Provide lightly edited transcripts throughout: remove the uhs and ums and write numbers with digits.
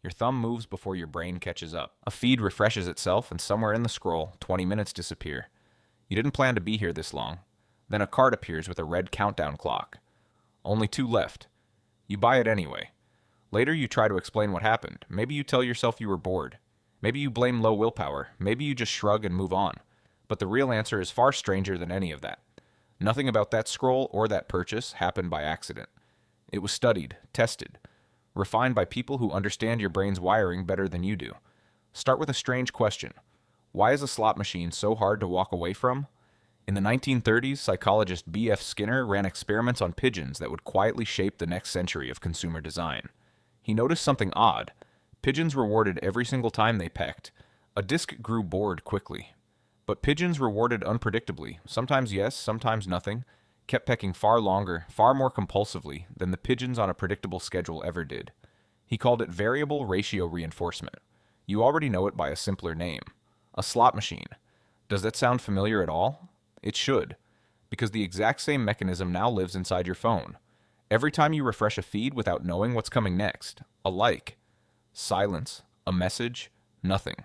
Your thumb moves before your brain catches up. A feed refreshes itself, and somewhere in the scroll, 20 minutes disappear. You didn't plan to be here this long. Then a card appears with a red countdown clock. Only 2 left. You buy it anyway. Later, you try to explain what happened. Maybe you tell yourself you were bored. Maybe you blame low willpower. Maybe you just shrug and move on. But the real answer is far stranger than any of that. Nothing about that scroll or that purchase happened by accident. It was studied, tested, refined by people who understand your brain's wiring better than you do. Start with a strange question. Why is a slot machine so hard to walk away from? In the 1930s, psychologist B.F. Skinner ran experiments on pigeons that would quietly shape the next century of consumer design. He noticed something odd. Pigeons rewarded every single time they pecked. A disc grew bored quickly. But pigeons rewarded unpredictably, sometimes yes, sometimes nothing, kept pecking far longer, far more compulsively than the pigeons on a predictable schedule ever did. He called it variable ratio reinforcement. You already know it by a simpler name. A slot machine. Does that sound familiar at all? It should, because the exact same mechanism now lives inside your phone. Every time you refresh a feed without knowing what's coming next, a like, silence, a message, nothing.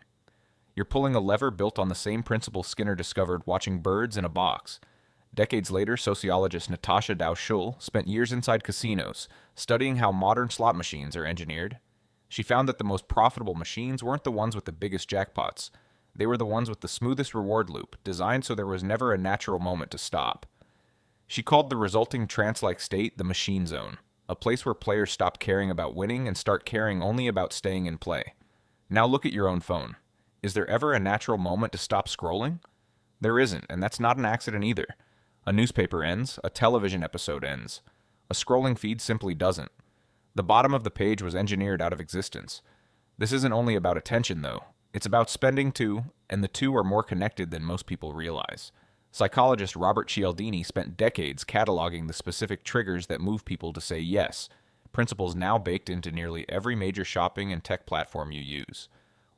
You're pulling a lever built on the same principle Skinner discovered watching birds in a box. Decades later, sociologist Natasha Dow-Schull spent years inside casinos, studying how modern slot machines are engineered. She found that the most profitable machines weren't the ones with the biggest jackpots. They were the ones with the smoothest reward loop, designed so there was never a natural moment to stop. She called the resulting trance-like state the machine zone, a place where players stop caring about winning and start caring only about staying in play. Now look at your own phone. Is there ever a natural moment to stop scrolling? There isn't, and that's not an accident either. A newspaper ends, a television episode ends. A scrolling feed simply doesn't. The bottom of the page was engineered out of existence. This isn't only about attention, though. It's about spending too, and the two are more connected than most people realize. Psychologist Robert Cialdini spent decades cataloging the specific triggers that move people to say yes, principles now baked into nearly every major shopping and tech platform you use.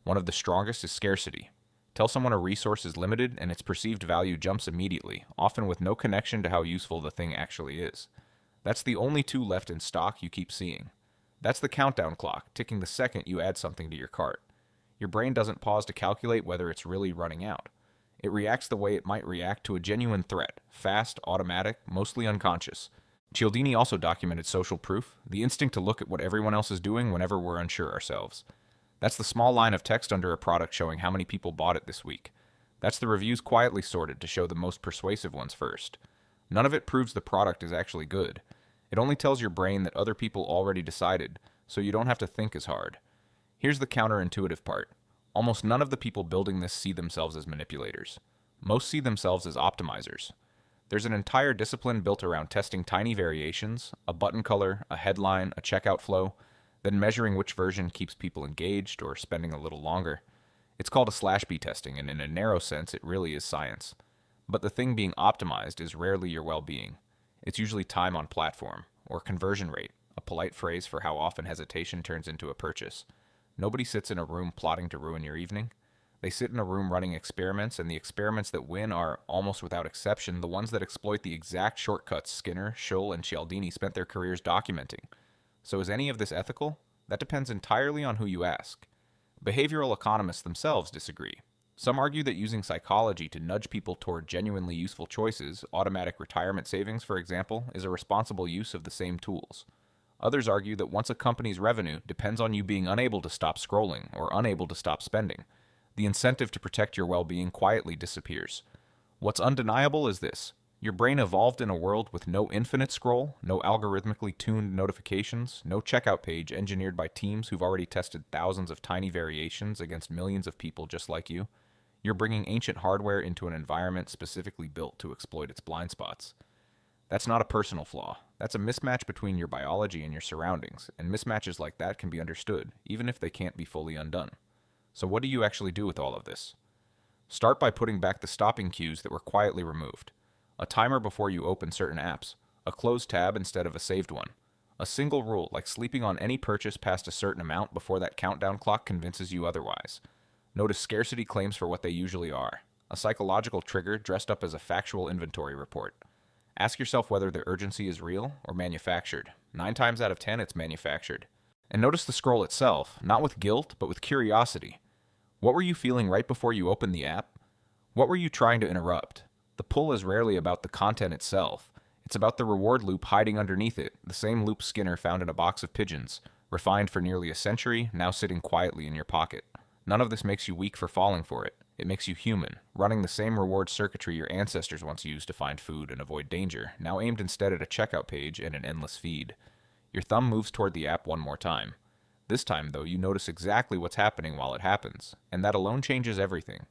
One of the strongest is scarcity. Tell someone a resource is limited and its perceived value jumps immediately, often with no connection to how useful the thing actually is. That's the only 2 left in stock you keep seeing. That's the countdown clock, ticking the second you add something to your cart. Your brain doesn't pause to calculate whether it's really running out. It reacts the way it might react to a genuine threat, fast, automatic, mostly unconscious. Cialdini also documented social proof, the instinct to look at what everyone else is doing whenever we're unsure ourselves. That's the small line of text under a product showing how many people bought it this week. That's the reviews quietly sorted to show the most persuasive ones first. None of it proves the product is actually good. It only tells your brain that other people already decided, so you don't have to think as hard. Here's the counterintuitive part. Almost none of the people building this see themselves as manipulators. Most see themselves as optimizers. There's an entire discipline built around testing tiny variations, a button color, a headline, a checkout flow, then measuring which version keeps people engaged or spending a little longer. It's called a /B testing, and in a narrow sense, it really is science. But the thing being optimized is rarely your well-being. It's usually time on platform, or conversion rate, a polite phrase for how often hesitation turns into a purchase. Nobody sits in a room plotting to ruin your evening. They sit in a room running experiments, and the experiments that win are, almost without exception, the ones that exploit the exact shortcuts Skinner, Schull, and Cialdini spent their careers documenting. So is any of this ethical? That depends entirely on who you ask. Behavioral economists themselves disagree. Some argue that using psychology to nudge people toward genuinely useful choices, automatic retirement savings, for example, is a responsible use of the same tools. Others argue that once a company's revenue depends on you being unable to stop scrolling or unable to stop spending, the incentive to protect your well-being quietly disappears. What's undeniable is this. Your brain evolved in a world with no infinite scroll, no algorithmically tuned notifications, no checkout page engineered by teams who've already tested thousands of tiny variations against millions of people just like you. You're bringing ancient hardware into an environment specifically built to exploit its blind spots. That's not a personal flaw. That's a mismatch between your biology and your surroundings, and mismatches like that can be understood, even if they can't be fully undone. So what do you actually do with all of this? Start by putting back the stopping cues that were quietly removed. A timer before you open certain apps, a closed tab instead of a saved one. A single rule, like sleeping on any purchase past a certain amount before that countdown clock convinces you otherwise. Notice scarcity claims for what they usually are, a psychological trigger dressed up as a factual inventory report. Ask yourself whether the urgency is real or manufactured. 9 times out of 10, it's manufactured. And notice the scroll itself, not with guilt, but with curiosity. What were you feeling right before you opened the app? What were you trying to interrupt? The pull is rarely about the content itself. It's about the reward loop hiding underneath it, the same loop Skinner found in a box of pigeons, refined for nearly a century, now sitting quietly in your pocket. None of this makes you weak for falling for it. It makes you human, running the same reward circuitry your ancestors once used to find food and avoid danger, now aimed instead at a checkout page and an endless feed. Your thumb moves toward the app one more time. This time, though, you notice exactly what's happening while it happens, and that alone changes everything.